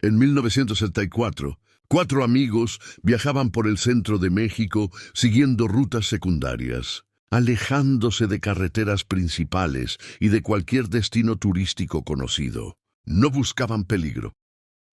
En 1974, cuatro amigos viajaban por el centro de México siguiendo rutas secundarias, alejándose de carreteras principales y de cualquier destino turístico conocido. No buscaban peligro,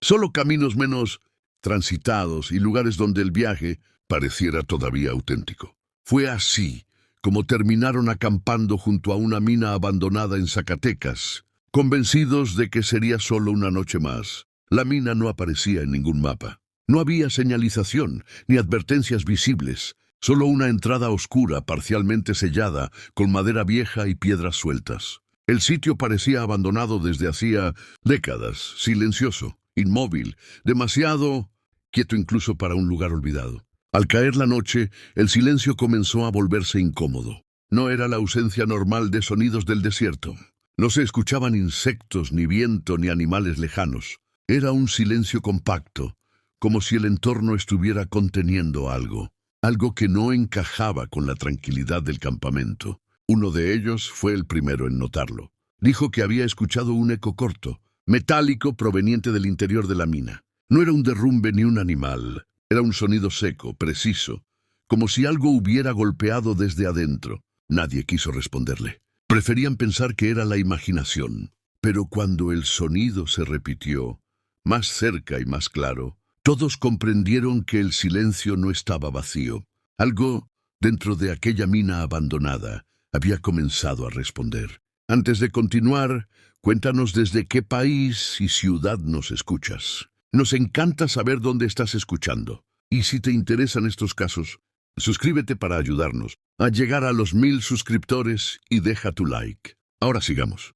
solo caminos menos transitados y lugares donde el viaje pareciera todavía auténtico. Fue así como terminaron acampando junto a una mina abandonada en Zacatecas, convencidos de que sería solo una noche más. La mina no aparecía en ningún mapa. No había señalización ni advertencias visibles, solo una entrada oscura parcialmente sellada con madera vieja y piedras sueltas. El sitio parecía abandonado desde hacía décadas, silencioso, inmóvil, demasiado quieto incluso para un lugar olvidado. Al caer la noche, el silencio comenzó a volverse incómodo. No era la ausencia normal de sonidos del desierto. No se escuchaban insectos, ni viento, ni animales lejanos. Era un silencio compacto, como si el entorno estuviera conteniendo algo que no encajaba con la tranquilidad del campamento. Uno de ellos fue el primero en notarlo. Dijo que había escuchado un eco corto, metálico proveniente del interior de la mina. No era un derrumbe ni un animal, era un sonido seco, preciso, como si algo hubiera golpeado desde adentro. Nadie quiso responderle. Preferían pensar que era la imaginación. Pero cuando el sonido se repitió, más cerca y más claro, todos comprendieron que el silencio no estaba vacío. Algo dentro de aquella mina abandonada había comenzado a responder. Antes de continuar, cuéntanos desde qué país y ciudad nos escuchas. Nos encanta saber dónde estás escuchando. Y si te interesan estos casos, suscríbete para ayudarnos a llegar a los 1000 suscriptores y deja tu like. Ahora sigamos.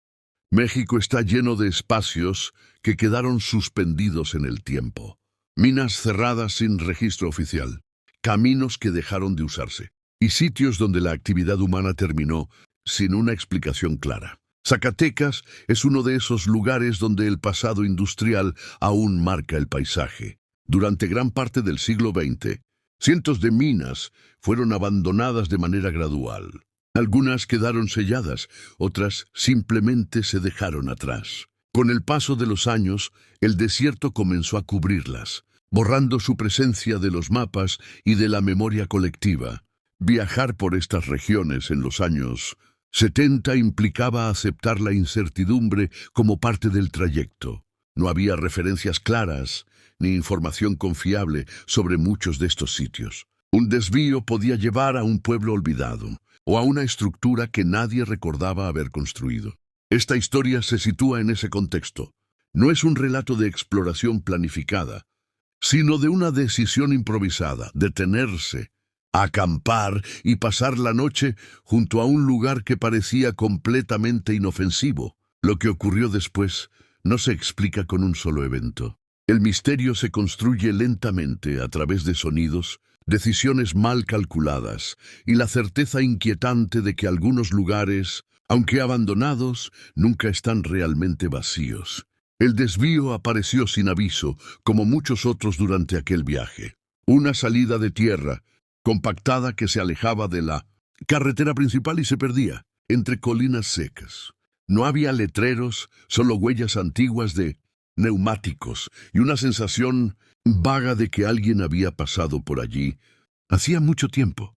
México está lleno de espacios que quedaron suspendidos en el tiempo. Minas cerradas sin registro oficial, caminos que dejaron de usarse, y sitios donde la actividad humana terminó sin una explicación clara. Zacatecas es uno de esos lugares donde el pasado industrial aún marca el paisaje. Durante gran parte del siglo XX, cientos de minas fueron abandonadas de manera gradual. Algunas quedaron selladas, otras simplemente se dejaron atrás. Con el paso de los años, el desierto comenzó a cubrirlas, borrando su presencia de los mapas y de la memoria colectiva. Viajar por estas regiones en los años 70 implicaba aceptar la incertidumbre como parte del trayecto. No había referencias claras ni información confiable sobre muchos de estos sitios. Un desvío podía llevar a un pueblo olvidado o a una estructura que nadie recordaba haber construido. Esta historia se sitúa en ese contexto. No es un relato de exploración planificada, sino de una decisión improvisada, detenerse, acampar y pasar la noche junto a un lugar que parecía completamente inofensivo. Lo que ocurrió después no se explica con un solo evento. El misterio se construye lentamente a través de sonidos, decisiones mal calculadas y la certeza inquietante de que algunos lugares, aunque abandonados, nunca están realmente vacíos. El desvío apareció sin aviso, como muchos otros durante aquel viaje. Una salida de tierra, compactada que se alejaba de la carretera principal y se perdía entre colinas secas. No había letreros, solo huellas antiguas de neumáticos y una sensación vaga de que alguien había pasado por allí hacía mucho tiempo.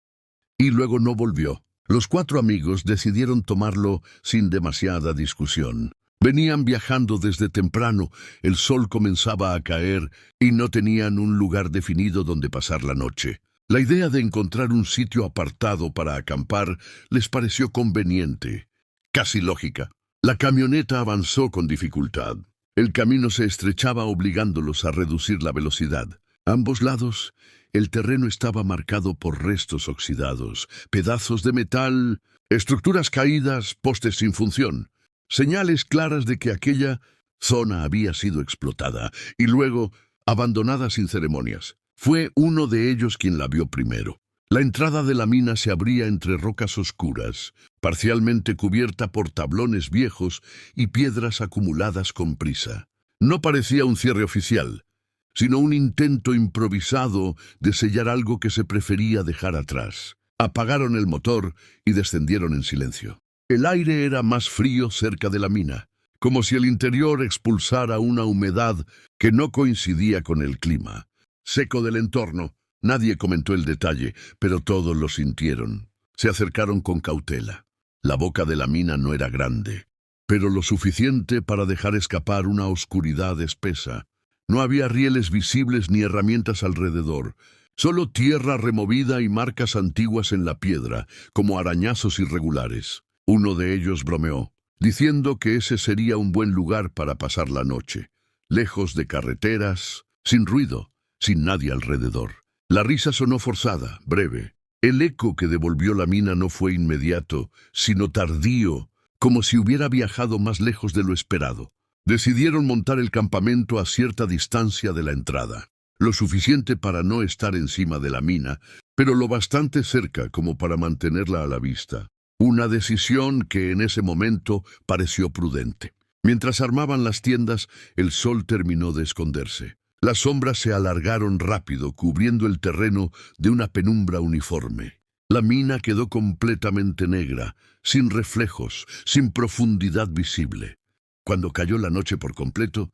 Y luego no volvió. Los cuatro amigos decidieron tomarlo sin demasiada discusión. Venían viajando desde temprano, el sol comenzaba a caer y no tenían un lugar definido donde pasar la noche. La idea de encontrar un sitio apartado para acampar les pareció conveniente, casi lógica. La camioneta avanzó con dificultad. El camino se estrechaba obligándolos a reducir la velocidad. A ambos lados, el terreno estaba marcado por restos oxidados, pedazos de metal, estructuras caídas, postes sin función. Señales claras de que aquella zona había sido explotada y luego abandonada sin ceremonias. Fue uno de ellos quien la vio primero. La entrada de la mina se abría entre rocas oscuras, parcialmente cubierta por tablones viejos y piedras acumuladas con prisa. No parecía un cierre oficial, sino un intento improvisado de sellar algo que se prefería dejar atrás. Apagaron el motor y descendieron en silencio. El aire era más frío cerca de la mina, como si el interior expulsara una humedad que no coincidía con el clima. Seco del entorno, nadie comentó el detalle, pero todos lo sintieron. Se acercaron con cautela. La boca de la mina no era grande, pero lo suficiente para dejar escapar una oscuridad espesa. No había rieles visibles ni herramientas alrededor, solo tierra removida y marcas antiguas en la piedra, como arañazos irregulares. Uno de ellos bromeó, diciendo que ese sería un buen lugar para pasar la noche, lejos de carreteras, sin ruido, sin nadie alrededor. La risa sonó forzada, breve. El eco que devolvió la mina no fue inmediato, sino tardío, como si hubiera viajado más lejos de lo esperado. Decidieron montar el campamento a cierta distancia de la entrada, lo suficiente para no estar encima de la mina, pero lo bastante cerca como para mantenerla a la vista. Una decisión que en ese momento pareció prudente. Mientras armaban las tiendas, el sol terminó de esconderse. Las sombras se alargaron rápido, cubriendo el terreno de una penumbra uniforme. La mina quedó completamente negra, sin reflejos, sin profundidad visible. Cuando cayó la noche por completo,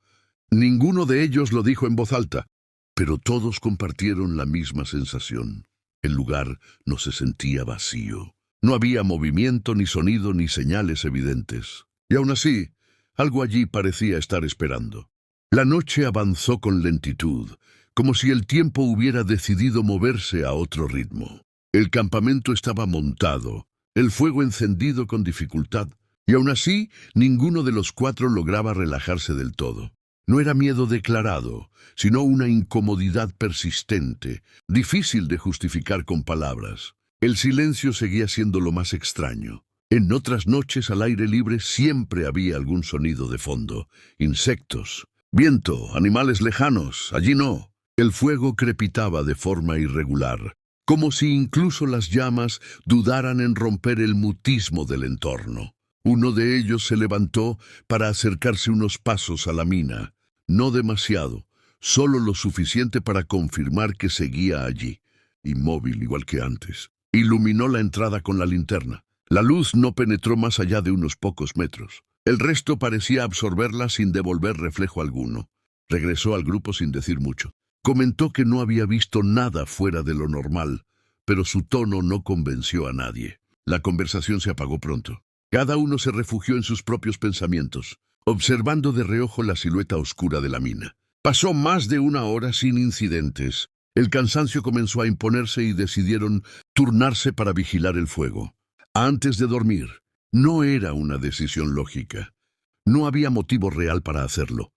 ninguno de ellos lo dijo en voz alta, pero todos compartieron la misma sensación. El lugar no se sentía vacío. No había movimiento, ni sonido, ni señales evidentes. Y aún así, algo allí parecía estar esperando. La noche avanzó con lentitud, como si el tiempo hubiera decidido moverse a otro ritmo. El campamento estaba montado, el fuego encendido con dificultad, y aún así ninguno de los cuatro lograba relajarse del todo. No era miedo declarado, sino una incomodidad persistente, difícil de justificar con palabras. El silencio seguía siendo lo más extraño. En otras noches al aire libre siempre había algún sonido de fondo, insectos, viento, animales lejanos. Allí no. El fuego crepitaba de forma irregular, como si incluso las llamas dudaran en romper el mutismo del entorno. Uno de ellos se levantó para acercarse unos pasos a la mina. No demasiado, solo lo suficiente para confirmar que seguía allí, inmóvil igual que antes. Iluminó la entrada con la linterna. La luz no penetró más allá de unos pocos metros. El resto parecía absorberla sin devolver reflejo alguno. Regresó al grupo sin decir mucho. Comentó que no había visto nada fuera de lo normal, pero su tono no convenció a nadie. La conversación se apagó pronto. Cada uno se refugió en sus propios pensamientos, observando de reojo la silueta oscura de la mina. Pasó más de una hora sin incidentes. El cansancio comenzó a imponerse y decidieron turnarse para vigilar el fuego. Antes de dormir, no era una decisión lógica. No había motivo real para hacerlo.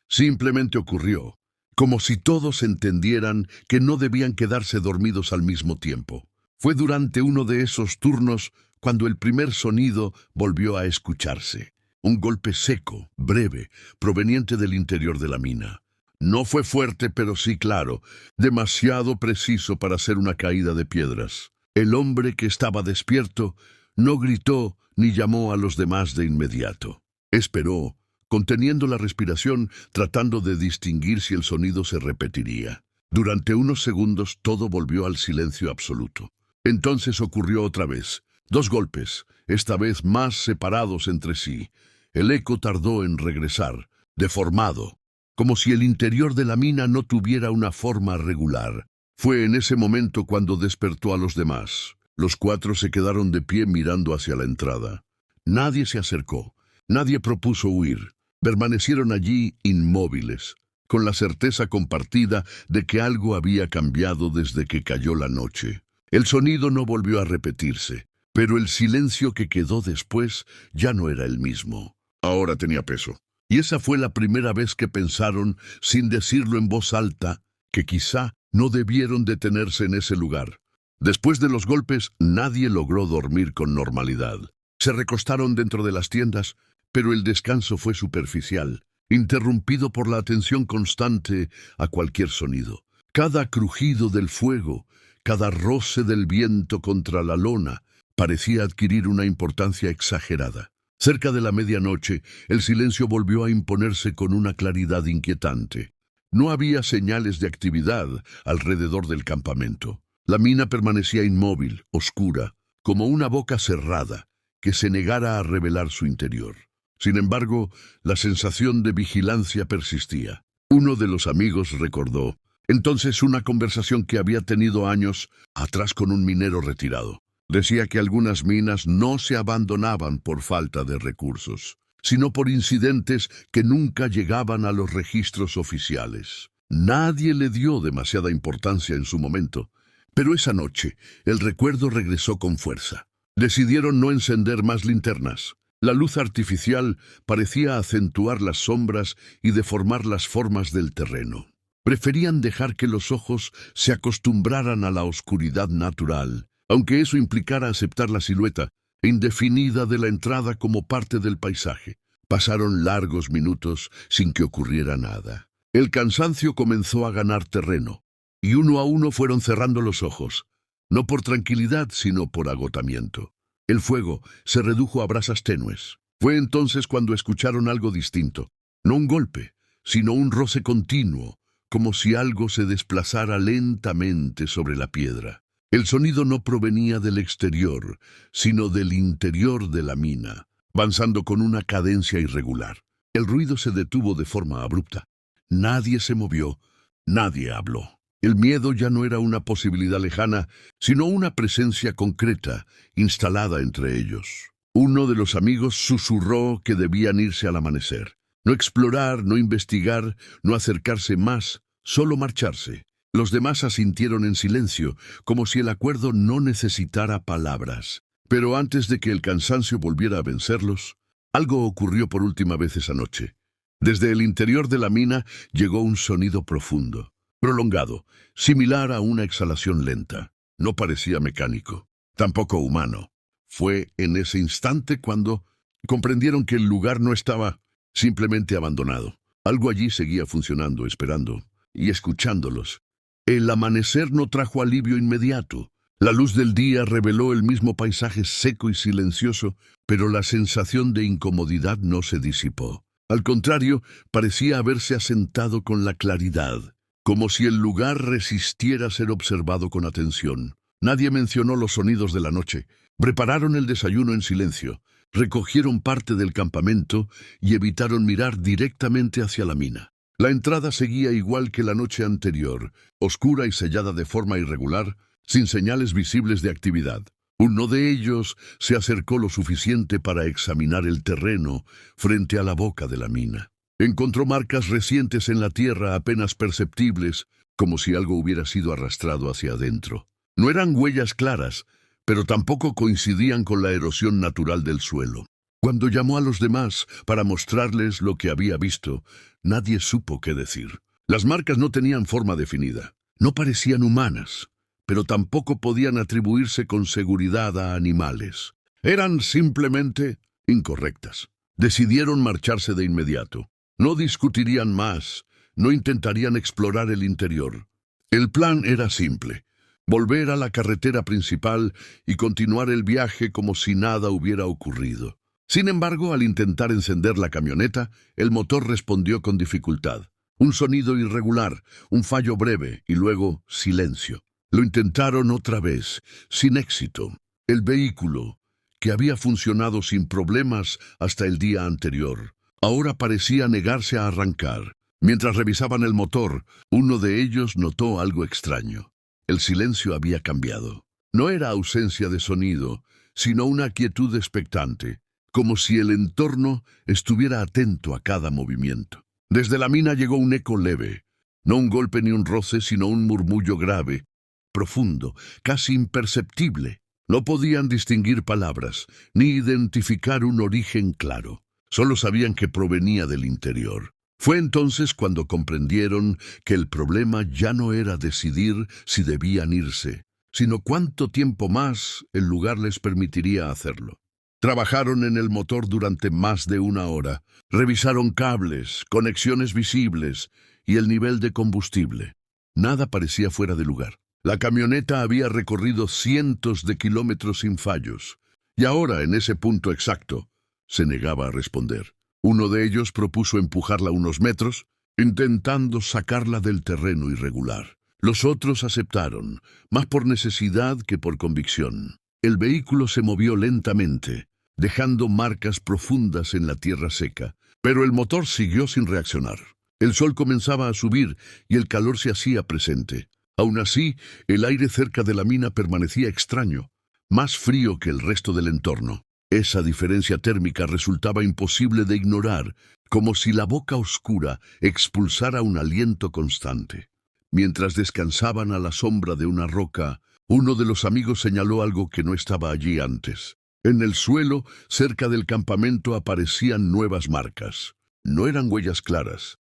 Simplemente ocurrió, como si todos entendieran que no debían quedarse dormidos al mismo tiempo. Fue durante uno de esos turnos cuando el primer sonido volvió a escucharse. Un golpe seco, breve, proveniente del interior de la mina. No fue fuerte, pero sí claro, demasiado preciso para ser una caída de piedras. El hombre que estaba despierto no gritó ni llamó a los demás de inmediato. Esperó, conteniendo la respiración, tratando de distinguir si el sonido se repetiría. Durante unos segundos todo volvió al silencio absoluto. Entonces ocurrió otra vez. 2 golpes, esta vez más separados entre sí. El eco tardó en regresar, deformado, como si el interior de la mina no tuviera una forma regular. Fue en ese momento cuando despertó a los demás. Los 4 se quedaron de pie mirando hacia la entrada. Nadie se acercó, nadie propuso huir. Permanecieron allí inmóviles, con la certeza compartida de que algo había cambiado desde que cayó la noche. El sonido no volvió a repetirse, pero el silencio que quedó después ya no era el mismo. Ahora tenía peso. Y esa fue la primera vez que pensaron, sin decirlo en voz alta, que quizá no debieron detenerse en ese lugar. Después de los golpes, nadie logró dormir con normalidad. Se recostaron dentro de las tiendas, pero el descanso fue superficial, interrumpido por la atención constante a cualquier sonido. Cada crujido del fuego, cada roce del viento contra la lona, parecía adquirir una importancia exagerada. Cerca de la medianoche, el silencio volvió a imponerse con una claridad inquietante. No había señales de actividad alrededor del campamento. La mina permanecía inmóvil, oscura, como una boca cerrada, que se negara a revelar su interior. Sin embargo, la sensación de vigilancia persistía. Uno de los amigos recordó entonces una conversación que había tenido años atrás con un minero retirado. Decía que algunas minas no se abandonaban por falta de recursos, sino por incidentes que nunca llegaban a los registros oficiales. Nadie le dio demasiada importancia en su momento, pero esa noche el recuerdo regresó con fuerza. Decidieron no encender más linternas. La luz artificial parecía acentuar las sombras y deformar las formas del terreno. Preferían dejar que los ojos se acostumbraran a la oscuridad natural, aunque eso implicara aceptar la silueta indefinida de la entrada como parte del paisaje. Pasaron largos minutos sin que ocurriera nada. El cansancio comenzó a ganar terreno, y uno a uno fueron cerrando los ojos, no por tranquilidad, sino por agotamiento. El fuego se redujo a brasas tenues. Fue entonces cuando escucharon algo distinto. No un golpe, sino un roce continuo, como si algo se desplazara lentamente sobre la piedra. El sonido no provenía del exterior, sino del interior de la mina, avanzando con una cadencia irregular. El ruido se detuvo de forma abrupta. Nadie se movió, nadie habló. El miedo ya no era una posibilidad lejana, sino una presencia concreta, instalada entre ellos. Uno de los amigos susurró que debían irse al amanecer. No explorar, no investigar, no acercarse más, solo marcharse. Los demás asintieron en silencio, como si el acuerdo no necesitara palabras. Pero antes de que el cansancio volviera a vencerlos, algo ocurrió por última vez esa noche. Desde el interior de la mina llegó un sonido profundo, prolongado, similar a una exhalación lenta. No parecía mecánico, tampoco humano. Fue en ese instante cuando comprendieron que el lugar no estaba simplemente abandonado. Algo allí seguía funcionando, esperando y escuchándolos. El amanecer no trajo alivio inmediato. La luz del día reveló el mismo paisaje seco y silencioso, pero la sensación de incomodidad no se disipó. Al contrario, parecía haberse asentado con la claridad, como si el lugar resistiera ser observado con atención. Nadie mencionó los sonidos de la noche. Prepararon el desayuno en silencio, recogieron parte del campamento y evitaron mirar directamente hacia la mina. La entrada seguía igual que la noche anterior, oscura y sellada de forma irregular, sin señales visibles de actividad. Uno de ellos se acercó lo suficiente para examinar el terreno frente a la boca de la mina. Encontró marcas recientes en la tierra apenas perceptibles, como si algo hubiera sido arrastrado hacia adentro. No eran huellas claras, pero tampoco coincidían con la erosión natural del suelo. Cuando llamó a los demás para mostrarles lo que había visto, nadie supo qué decir. Las marcas no tenían forma definida. No parecían humanas, pero tampoco podían atribuirse con seguridad a animales. Eran simplemente incorrectas. Decidieron marcharse de inmediato. No discutirían más, no intentarían explorar el interior. El plan era simple: volver a la carretera principal y continuar el viaje como si nada hubiera ocurrido. Sin embargo, al intentar encender la camioneta, el motor respondió con dificultad. Un sonido irregular, un fallo breve y luego silencio. Lo intentaron otra vez, sin éxito. El vehículo, que había funcionado sin problemas hasta el día anterior, ahora parecía negarse a arrancar. Mientras revisaban el motor, uno de ellos notó algo extraño. El silencio había cambiado. No era ausencia de sonido, sino una quietud expectante, como si el entorno estuviera atento a cada movimiento. Desde la mina llegó un eco leve, no un golpe ni un roce, sino un murmullo grave, profundo, casi imperceptible. No podían distinguir palabras, ni identificar un origen claro. Solo sabían que provenía del interior. Fue entonces cuando comprendieron que el problema ya no era decidir si debían irse, sino cuánto tiempo más el lugar les permitiría hacerlo. Trabajaron en el motor durante más de una hora. Revisaron cables, conexiones visibles y el nivel de combustible. Nada parecía fuera de lugar. La camioneta había recorrido cientos de kilómetros sin fallos, y ahora, en ese punto exacto, se negaba a responder. Uno de ellos propuso empujarla unos metros, intentando sacarla del terreno irregular. Los otros aceptaron, más por necesidad que por convicción. El vehículo se movió lentamente, dejando marcas profundas en la tierra seca. Pero el motor siguió sin reaccionar. El sol comenzaba a subir y el calor se hacía presente. Aún así, el aire cerca de la mina permanecía extraño, más frío que el resto del entorno. Esa diferencia térmica resultaba imposible de ignorar, como si la boca oscura expulsara un aliento constante. Mientras descansaban a la sombra de una roca, uno de los amigos señaló algo que no estaba allí antes. En el suelo, cerca del campamento, aparecían nuevas marcas. No eran huellas claras,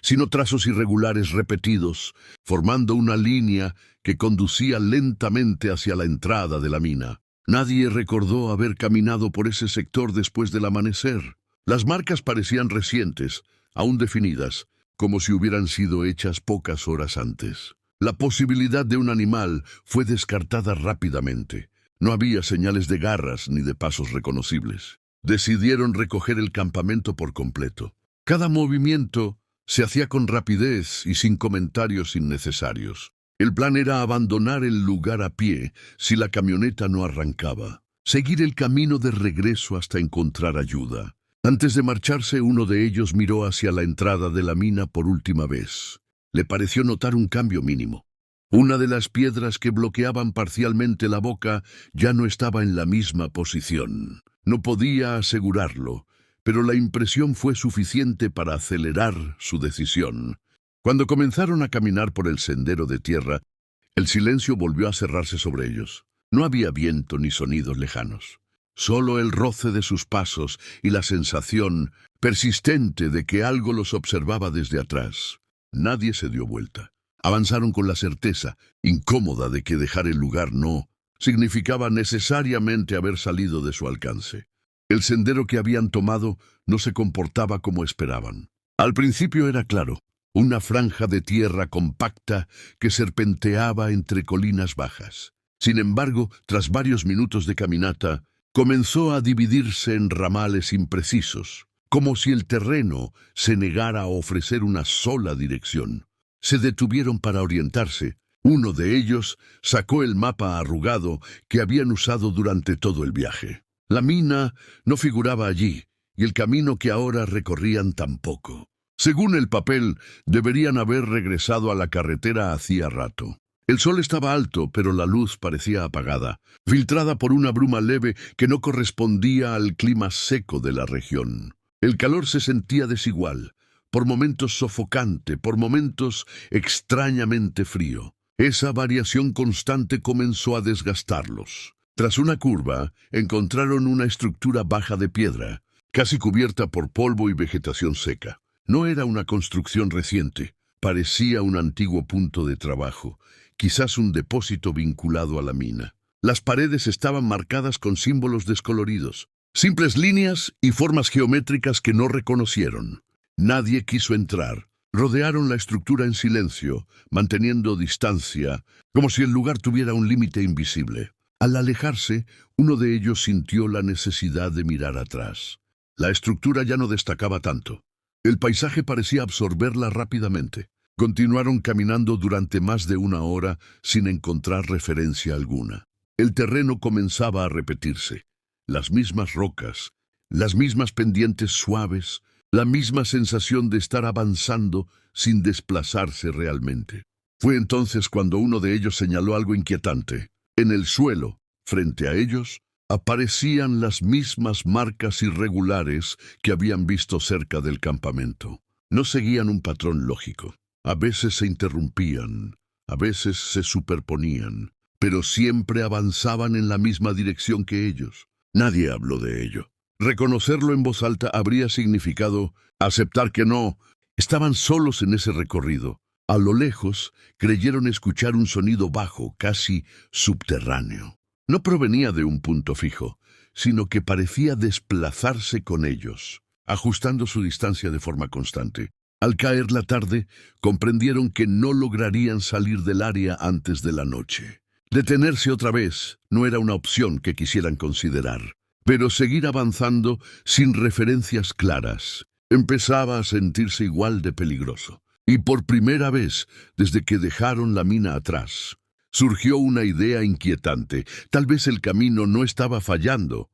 sino trazos irregulares repetidos, formando una línea que conducía lentamente hacia la entrada de la mina. Nadie recordó haber caminado por ese sector después del amanecer. Las marcas parecían recientes, aún definidas, como si hubieran sido hechas pocas horas antes. La posibilidad de un animal fue descartada rápidamente. No había señales de garras ni de pasos reconocibles. Decidieron recoger el campamento por completo. Cada movimiento se hacía con rapidez y sin comentarios innecesarios. El plan era abandonar el lugar a pie si la camioneta no arrancaba. Seguir el camino de regreso hasta encontrar ayuda. Antes de marcharse, uno de ellos miró hacia la entrada de la mina por última vez. Le pareció notar un cambio mínimo. Una de las piedras que bloqueaban parcialmente la boca ya no estaba en la misma posición. No podía asegurarlo, pero la impresión fue suficiente para acelerar su decisión. Cuando comenzaron a caminar por el sendero de tierra, el silencio volvió a cerrarse sobre ellos. No había viento ni sonidos lejanos. Solo el roce de sus pasos y la sensación persistente de que algo los observaba desde atrás. Nadie se dio vuelta. Avanzaron con la certeza, incómoda, de que dejar el lugar no significaba necesariamente haber salido de su alcance. El sendero que habían tomado no se comportaba como esperaban. Al principio era claro, una franja de tierra compacta que serpenteaba entre colinas bajas. Sin embargo, tras varios minutos de caminata, comenzó a dividirse en ramales imprecisos, como si el terreno se negara a ofrecer una sola dirección. Se detuvieron para orientarse. Uno de ellos sacó el mapa arrugado que habían usado durante todo el viaje. La mina no figuraba allí, y el camino que ahora recorrían tampoco. Según el papel, deberían haber regresado a la carretera hacía rato. El sol estaba alto, pero la luz parecía apagada, filtrada por una bruma leve que no correspondía al clima seco de la región. El calor se sentía desigual, por momentos sofocante, por momentos extrañamente frío. Esa variación constante comenzó a desgastarlos. Tras una curva, encontraron una estructura baja de piedra, casi cubierta por polvo y vegetación seca. No era una construcción reciente, parecía un antiguo punto de trabajo, quizás un depósito vinculado a la mina. Las paredes estaban marcadas con símbolos descoloridos, simples líneas y formas geométricas que no reconocieron. Nadie quiso entrar. Rodearon la estructura en silencio, manteniendo distancia, como si el lugar tuviera un límite invisible. Al alejarse, uno de ellos sintió la necesidad de mirar atrás. La estructura ya no destacaba tanto. El paisaje parecía absorberla rápidamente. Continuaron caminando durante más de una hora sin encontrar referencia alguna. El terreno comenzaba a repetirse. Las mismas rocas, las mismas pendientes suaves, la misma sensación de estar avanzando sin desplazarse realmente. Fue entonces cuando uno de ellos señaló algo inquietante. En el suelo, frente a ellos, aparecían las mismas marcas irregulares que habían visto cerca del campamento. No seguían un patrón lógico. A veces se interrumpían, a veces se superponían, pero siempre avanzaban en la misma dirección que ellos. Nadie habló de ello. Reconocerlo en voz alta habría significado aceptar que no. Estaban solos en ese recorrido. A lo lejos, creyeron escuchar un sonido bajo, casi subterráneo. No provenía de un punto fijo, sino que parecía desplazarse con ellos, ajustando su distancia de forma constante. Al caer la tarde, comprendieron que no lograrían salir del área antes de la noche. Detenerse otra vez no era una opción que quisieran considerar, pero seguir avanzando sin referencias claras empezaba a sentirse igual de peligroso. Y por primera vez, desde que dejaron la mina atrás, surgió una idea inquietante. Tal vez el camino no estaba fallando.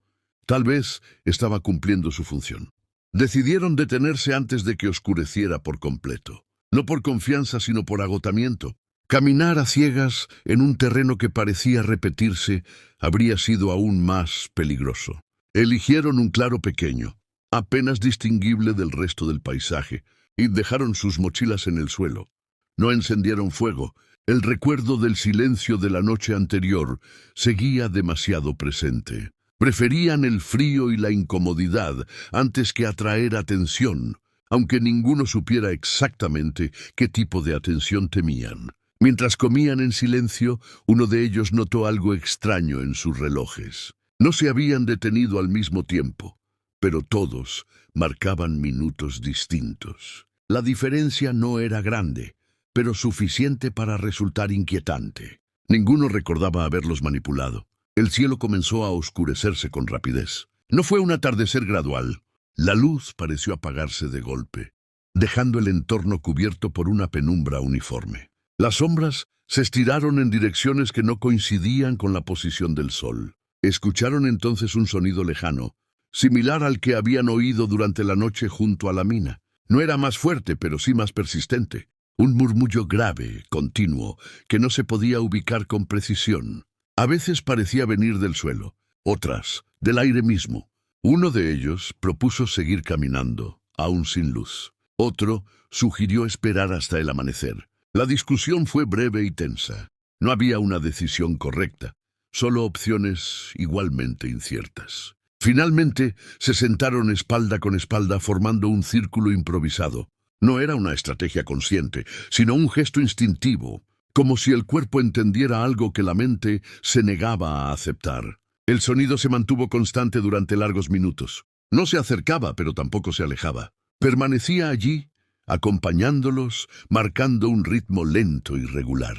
Tal vez estaba cumpliendo su función. Decidieron detenerse antes de que oscureciera por completo. No por confianza, sino por agotamiento. Caminar a ciegas en un terreno que parecía repetirse habría sido aún más peligroso. Eligieron un claro pequeño, apenas distinguible del resto del paisaje, y dejaron sus mochilas en el suelo. No encendieron fuego. El recuerdo del silencio de la noche anterior seguía demasiado presente. Preferían el frío y la incomodidad antes que atraer atención, aunque ninguno supiera exactamente qué tipo de atención temían. Mientras comían en silencio, uno de ellos notó algo extraño en sus relojes. No se habían detenido al mismo tiempo, pero todos marcaban minutos distintos. La diferencia no era grande, pero suficiente para resultar inquietante. Ninguno recordaba haberlos manipulado. El cielo comenzó a oscurecerse con rapidez. No fue un atardecer gradual. La luz pareció apagarse de golpe, dejando el entorno cubierto por una penumbra uniforme. Las sombras se estiraron en direcciones que no coincidían con la posición del sol. Escucharon entonces un sonido lejano, similar al que habían oído durante la noche junto a la mina. No era más fuerte, pero sí más persistente. Un murmullo grave, continuo, que no se podía ubicar con precisión. A veces parecía venir del suelo, otras del aire mismo. Uno de ellos propuso seguir caminando, aún sin luz. Otro sugirió esperar hasta el amanecer. La discusión fue breve y tensa. No había una decisión correcta, solo opciones igualmente inciertas. Finalmente, se sentaron espalda con espalda formando un círculo improvisado. No era una estrategia consciente, sino un gesto instintivo, como si el cuerpo entendiera algo que la mente se negaba a aceptar. El sonido se mantuvo constante durante largos minutos. No se acercaba, pero tampoco se alejaba. Permanecía allí, acompañándolos, marcando un ritmo lento y regular.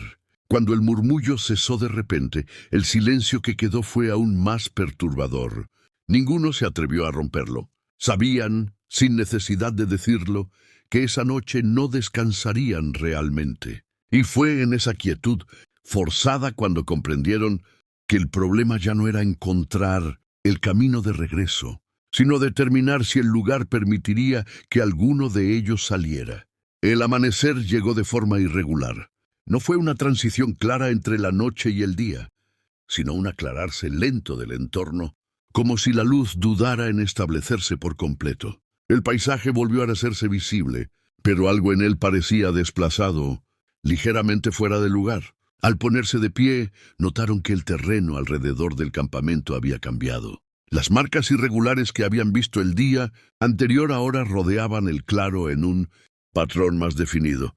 Cuando el murmullo cesó de repente, el silencio que quedó fue aún más perturbador. Ninguno se atrevió a romperlo. Sabían, sin necesidad de decirlo, que esa noche no descansarían realmente. Y fue en esa quietud forzada cuando comprendieron que el problema ya no era encontrar el camino de regreso, sino determinar si el lugar permitiría que alguno de ellos saliera. El amanecer llegó de forma irregular. No fue una transición clara entre la noche y el día, sino un aclararse lento del entorno, como si la luz dudara en establecerse por completo. El paisaje volvió a hacerse visible, pero algo en él parecía desplazado, ligeramente fuera de lugar. Al ponerse de pie, notaron que el terreno alrededor del campamento había cambiado. Las marcas irregulares que habían visto el día anterior ahora rodeaban el claro en un patrón más definido,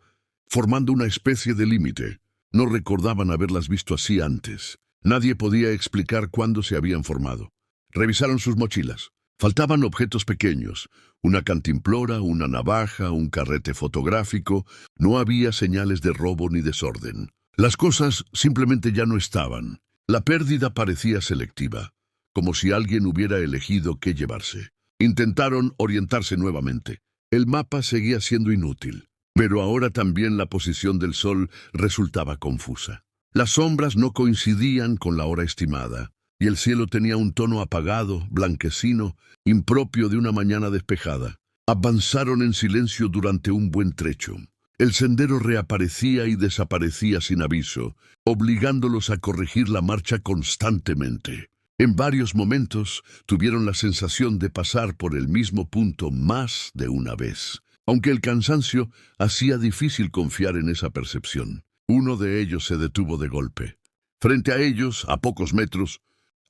formando una especie de límite. No recordaban haberlas visto así antes. Nadie podía explicar cuándo se habían formado. Revisaron sus mochilas. Faltaban objetos pequeños, una cantimplora, una navaja, un carrete fotográfico. No había señales de robo ni desorden. Las cosas simplemente ya no estaban. La pérdida parecía selectiva, como si alguien hubiera elegido qué llevarse. Intentaron orientarse nuevamente. El mapa seguía siendo inútil, pero ahora también la posición del sol resultaba confusa. Las sombras no coincidían con la hora estimada, y el cielo tenía un tono apagado, blanquecino, impropio de una mañana despejada. Avanzaron en silencio durante un buen trecho. El sendero reaparecía y desaparecía sin aviso, obligándolos a corregir la marcha constantemente. En varios momentos tuvieron la sensación de pasar por el mismo punto más de una vez, aunque el cansancio hacía difícil confiar en esa percepción. Uno de ellos se detuvo de golpe. Frente a ellos, a pocos metros,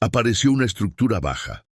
apareció una estructura baja,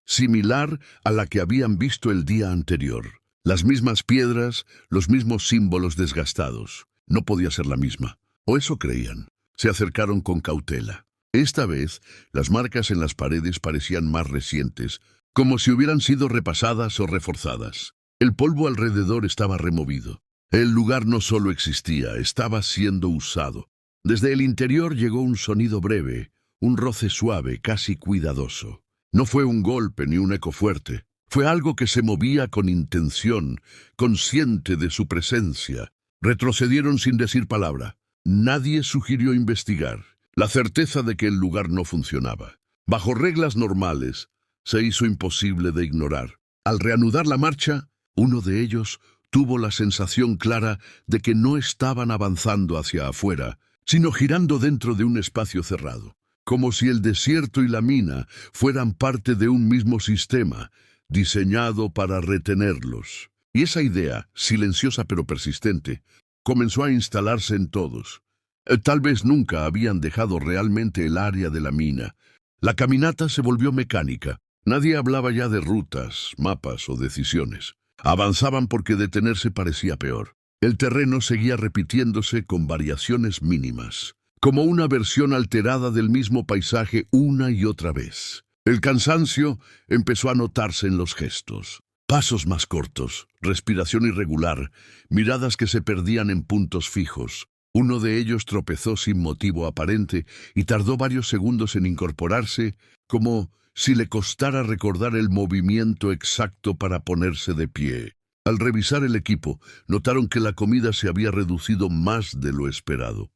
similar a la que habían visto el día anterior. Las mismas piedras, los mismos símbolos desgastados. No podía ser la misma, o eso creían. Se acercaron con cautela. Esta vez, las marcas en las paredes parecían más recientes, como si hubieran sido repasadas o reforzadas. El polvo alrededor estaba removido. El lugar no solo existía, estaba siendo usado. Desde el interior llegó un sonido breve, un roce suave, casi cuidadoso. No fue un golpe ni un eco fuerte. Fue algo que se movía con intención, consciente de su presencia. Retrocedieron sin decir palabra. Nadie sugirió investigar. La certeza de que el lugar no funcionaba. Bajo reglas normales, se hizo imposible de ignorar. Al reanudar la marcha, uno de ellos tuvo la sensación clara de que no estaban avanzando hacia afuera, sino girando dentro de un espacio cerrado, como si el desierto y la mina fueran parte de un mismo sistema, diseñado para retenerlos. Y esa idea, silenciosa pero persistente, comenzó a instalarse en todos. Tal vez nunca habían dejado realmente el área de la mina. La caminata se volvió mecánica. Nadie hablaba ya de rutas, mapas o decisiones. Avanzaban porque detenerse parecía peor. El terreno seguía repitiéndose con variaciones mínimas, como una versión alterada del mismo paisaje una y otra vez. El cansancio empezó a notarse en los gestos. Pasos más cortos, respiración irregular, miradas que se perdían en puntos fijos. Uno de ellos tropezó sin motivo aparente y tardó varios segundos en incorporarse, como si le costara recordar el movimiento exacto para ponerse de pie. Al revisar el equipo, notaron que la comida se había reducido más de lo esperado.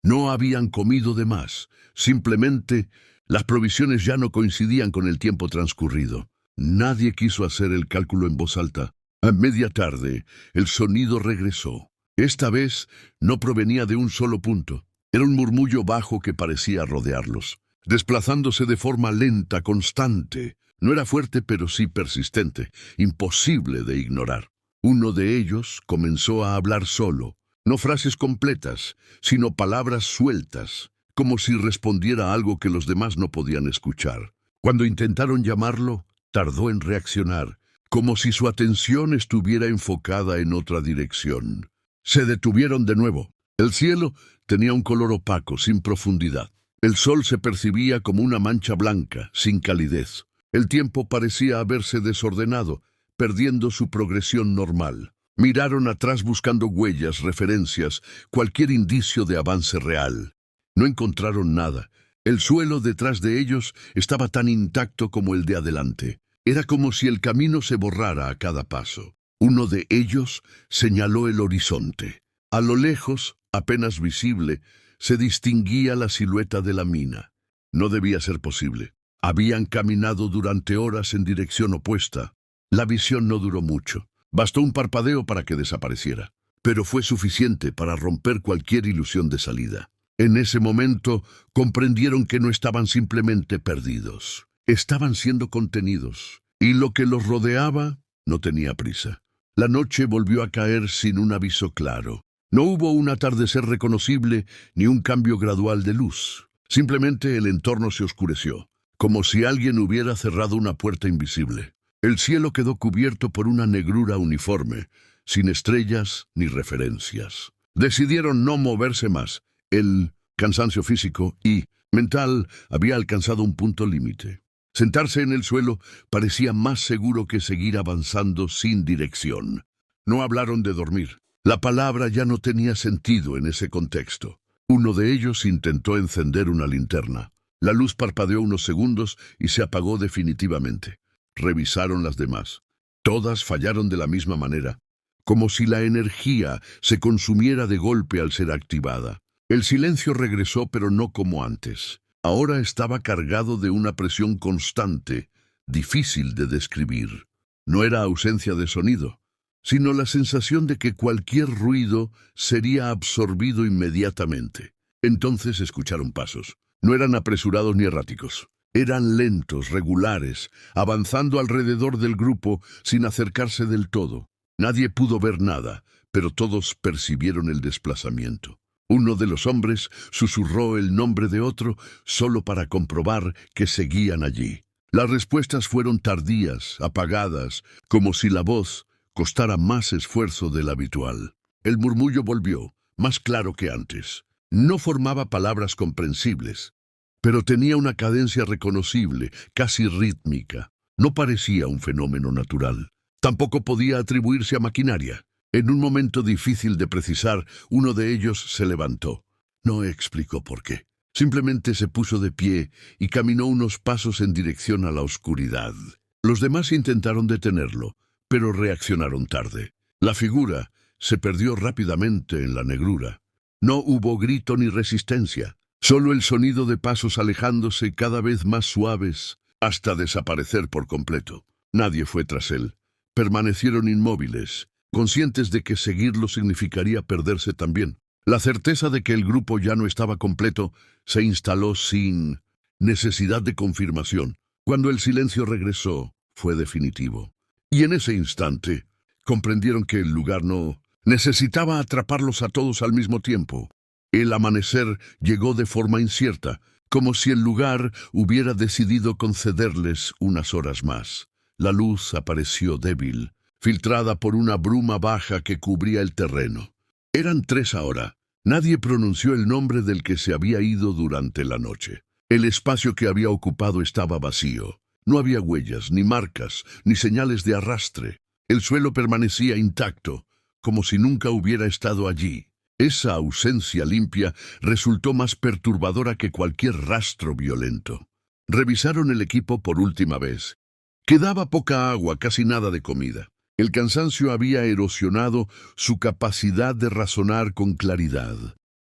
No habían comido de más, simplemente las provisiones ya no coincidían con el tiempo transcurrido. Nadie quiso hacer el cálculo en voz alta. A media tarde, el sonido regresó. Esta vez no provenía de un solo punto. Era un murmullo bajo que parecía rodearlos, desplazándose de forma lenta, constante. No era fuerte, pero sí persistente, imposible de ignorar. Uno de ellos comenzó a hablar solo, no frases completas, sino palabras sueltas, como si respondiera a algo que los demás no podían escuchar. Cuando intentaron llamarlo, tardó en reaccionar, como si su atención estuviera enfocada en otra dirección. Se detuvieron de nuevo. El cielo tenía un color opaco, sin profundidad. El sol se percibía como una mancha blanca, sin calidez. El tiempo parecía haberse desordenado, perdiendo su progresión normal. Miraron atrás buscando huellas, referencias, cualquier indicio de avance real. No encontraron nada. El suelo detrás de ellos estaba tan intacto como el de adelante. Era como si el camino se borrara a cada paso. Uno de ellos señaló el horizonte. A lo lejos, apenas visible, se distinguía la silueta de la mina. No debía ser posible. Habían caminado durante horas en dirección opuesta. La visión no duró mucho. Bastó un parpadeo para que desapareciera. Pero fue suficiente para romper cualquier ilusión de salida. En ese momento comprendieron que no estaban simplemente perdidos. Estaban siendo contenidos. Y lo que los rodeaba no tenía prisa. La noche volvió a caer sin un aviso claro. No hubo un atardecer reconocible ni un cambio gradual de luz. Simplemente el entorno se oscureció, como si alguien hubiera cerrado una puerta invisible. El cielo quedó cubierto por una negrura uniforme, sin estrellas ni referencias. Decidieron no moverse más. El cansancio físico y mental había alcanzado un punto límite. Sentarse en el suelo parecía más seguro que seguir avanzando sin dirección. No hablaron de dormir. La palabra ya no tenía sentido en ese contexto. Uno de ellos intentó encender una linterna. La luz parpadeó unos segundos y se apagó definitivamente. Revisaron las demás. Todas fallaron de la misma manera, como si la energía se consumiera de golpe al ser activada. El silencio regresó, pero no como antes. Ahora estaba cargado de una presión constante, difícil de describir. No era ausencia de sonido, sino la sensación de que cualquier ruido sería absorbido inmediatamente. Entonces escucharon pasos. No eran apresurados ni erráticos. Eran lentos, regulares, avanzando alrededor del grupo sin acercarse del todo. Nadie pudo ver nada, pero todos percibieron el desplazamiento. Uno de los hombres susurró el nombre de otro solo para comprobar que seguían allí. Las respuestas fueron tardías, apagadas, como si la voz costara más esfuerzo del habitual. El murmullo volvió, más claro que antes. No formaba palabras comprensibles, pero tenía una cadencia reconocible, casi rítmica. No parecía un fenómeno natural. Tampoco podía atribuirse a maquinaria. En un momento difícil de precisar, uno de ellos se levantó. No explicó por qué. Simplemente se puso de pie y caminó unos pasos en dirección a la oscuridad. Los demás intentaron detenerlo, pero reaccionaron tarde. La figura se perdió rápidamente en la negrura. No hubo grito ni resistencia, solo el sonido de pasos alejándose cada vez más suaves hasta desaparecer por completo. Nadie fue tras él. Permanecieron inmóviles, conscientes de que seguirlo significaría perderse también. La certeza de que el grupo ya no estaba completo se instaló sin necesidad de confirmación. Cuando el silencio regresó, fue definitivo. Y en ese instante, comprendieron que el lugar no necesitaba atraparlos a todos al mismo tiempo. El amanecer llegó de forma incierta, como si el lugar hubiera decidido concederles unas horas más. La luz apareció débil, filtrada por una bruma baja que cubría el terreno. Eran 3 ahora. Nadie pronunció el nombre del que se había ido durante la noche. El espacio que había ocupado estaba vacío. No había huellas, ni marcas, ni señales de arrastre. El suelo permanecía intacto, como si nunca hubiera estado allí. Esa ausencia limpia resultó más perturbadora que cualquier rastro violento. Revisaron el equipo por última vez. Quedaba poca agua, casi nada de comida. El cansancio había erosionado su capacidad de razonar con claridad,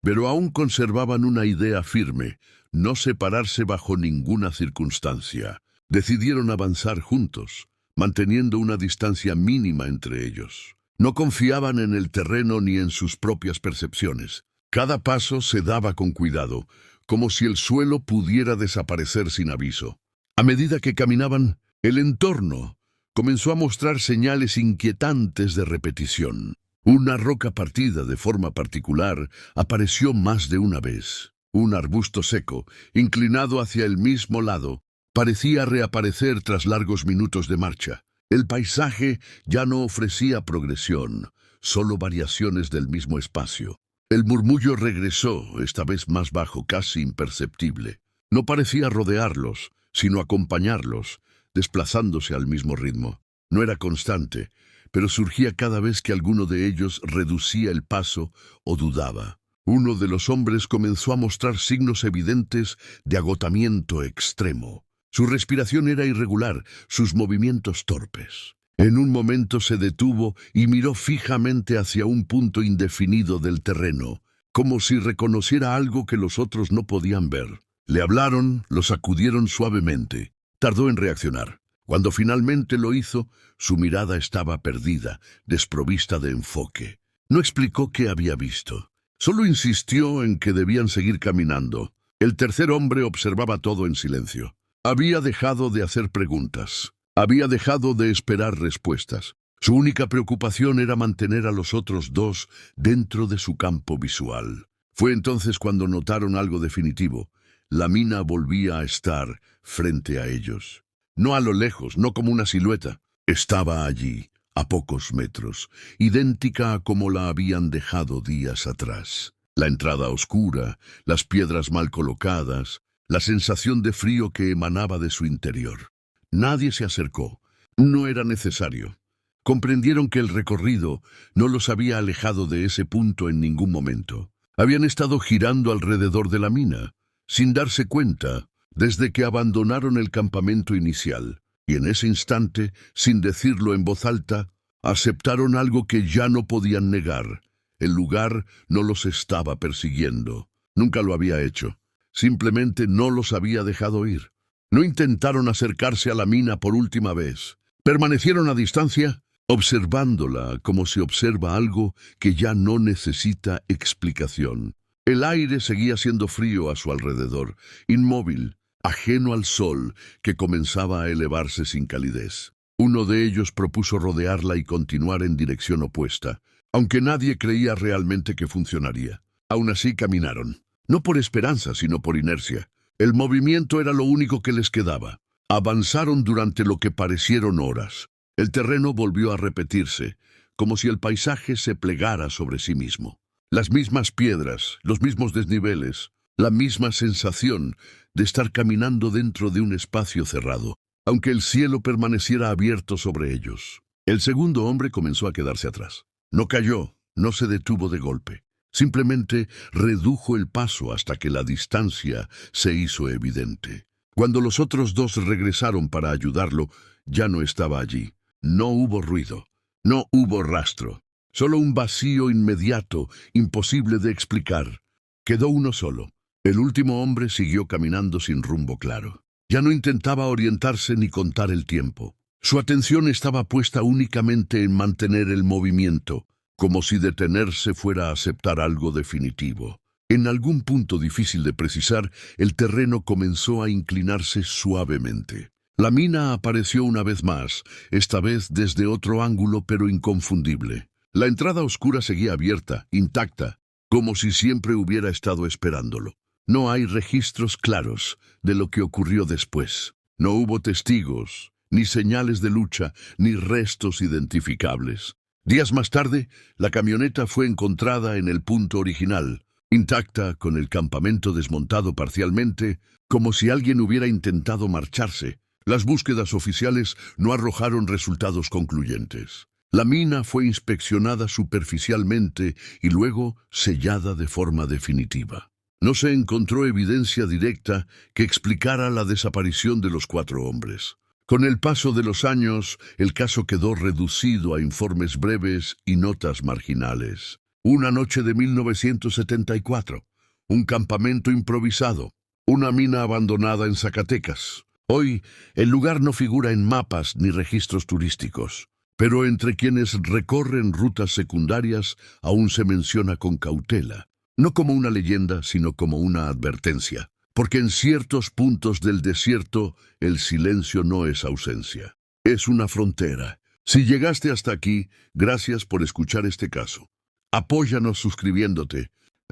pero aún conservaban una idea firme: no separarse bajo ninguna circunstancia. Decidieron avanzar juntos, manteniendo una distancia mínima entre ellos. No confiaban en el terreno ni en sus propias percepciones. Cada paso se daba con cuidado, como si el suelo pudiera desaparecer sin aviso. A medida que caminaban, el entorno comenzó a mostrar señales inquietantes de repetición. Una roca partida de forma particular apareció más de una vez. Un arbusto seco, inclinado hacia el mismo lado, parecía reaparecer tras largos minutos de marcha. El paisaje ya no ofrecía progresión, solo variaciones del mismo espacio. El murmullo regresó, esta vez más bajo, casi imperceptible. No parecía rodearlos, sino acompañarlos, desplazándose al mismo ritmo. No era constante, pero surgía cada vez que alguno de ellos reducía el paso o dudaba. Uno de los hombres comenzó a mostrar signos evidentes de agotamiento extremo. Su respiración era irregular, sus movimientos torpes. En un momento se detuvo y miró fijamente hacia un punto indefinido del terreno, como si reconociera algo que los otros no podían ver. Le hablaron, lo sacudieron suavemente. Tardó en reaccionar. Cuando finalmente lo hizo, su mirada estaba perdida, desprovista de enfoque. No explicó qué había visto. Solo insistió en que debían seguir caminando. El tercer hombre observaba todo en silencio. Había dejado de hacer preguntas. Había dejado de esperar respuestas. Su única preocupación era mantener a los otros dos dentro de su campo visual. Fue entonces cuando notaron algo definitivo. La mina volvía a estar frente a ellos. No a lo lejos, no como una silueta. Estaba allí, a pocos metros, idéntica a como la habían dejado días atrás. La entrada oscura, las piedras mal colocadas, la sensación de frío que emanaba de su interior. Nadie se acercó. No era necesario. Comprendieron que el recorrido no los había alejado de ese punto en ningún momento. Habían estado girando alrededor de la mina, sin darse cuenta, desde que abandonaron el campamento inicial. Y en ese instante, sin decirlo en voz alta, aceptaron algo que ya no podían negar. El lugar no los estaba persiguiendo. Nunca lo había hecho. Simplemente no los había dejado ir. No intentaron acercarse a la mina por última vez. Permanecieron a distancia, observándola como se observa algo que ya no necesita explicación. El aire seguía siendo frío a su alrededor, inmóvil, ajeno al sol que comenzaba a elevarse sin calidez. Uno de ellos propuso rodearla y continuar en dirección opuesta, aunque nadie creía realmente que funcionaría. Aún así caminaron. No por esperanza, sino por inercia. El movimiento era lo único que les quedaba. Avanzaron durante lo que parecieron horas. El terreno volvió a repetirse, como si el paisaje se plegara sobre sí mismo. Las mismas piedras, los mismos desniveles, la misma sensación de estar caminando dentro de un espacio cerrado, aunque el cielo permaneciera abierto sobre ellos. El segundo hombre comenzó a quedarse atrás. No cayó, no se detuvo de golpe. Simplemente redujo el paso hasta que la distancia se hizo evidente. Cuando los otros dos regresaron para ayudarlo, ya no estaba allí. No hubo ruido, no hubo rastro. Solo un vacío inmediato, imposible de explicar. Quedó uno solo. El último hombre siguió caminando sin rumbo claro. Ya no intentaba orientarse ni contar el tiempo. Su atención estaba puesta únicamente en mantener el movimiento, como si detenerse fuera a aceptar algo definitivo. En algún punto difícil de precisar, el terreno comenzó a inclinarse suavemente. La mina apareció una vez más, esta vez desde otro ángulo pero inconfundible. La entrada oscura seguía abierta, intacta, como si siempre hubiera estado esperándolo. No hay registros claros de lo que ocurrió después. No hubo testigos, ni señales de lucha, ni restos identificables. Días más tarde, la camioneta fue encontrada en el punto original, intacta, con el campamento desmontado parcialmente, como si alguien hubiera intentado marcharse. Las búsquedas oficiales no arrojaron resultados concluyentes. La mina fue inspeccionada superficialmente y luego sellada de forma definitiva. No se encontró evidencia directa que explicara la desaparición de los 4 hombres. Con el paso de los años, el caso quedó reducido a informes breves y notas marginales. Una noche de 1974, un campamento improvisado, una mina abandonada en Zacatecas. Hoy, el lugar no figura en mapas ni registros turísticos, pero entre quienes recorren rutas secundarias aún se menciona con cautela, no como una leyenda, sino como una advertencia, porque en ciertos puntos del desierto el silencio no es ausencia, es una frontera. Si llegaste hasta aquí, gracias por escuchar este caso. Apóyanos suscribiéndote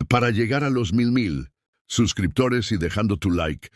para llegar a los 1000 suscriptores y dejando tu like.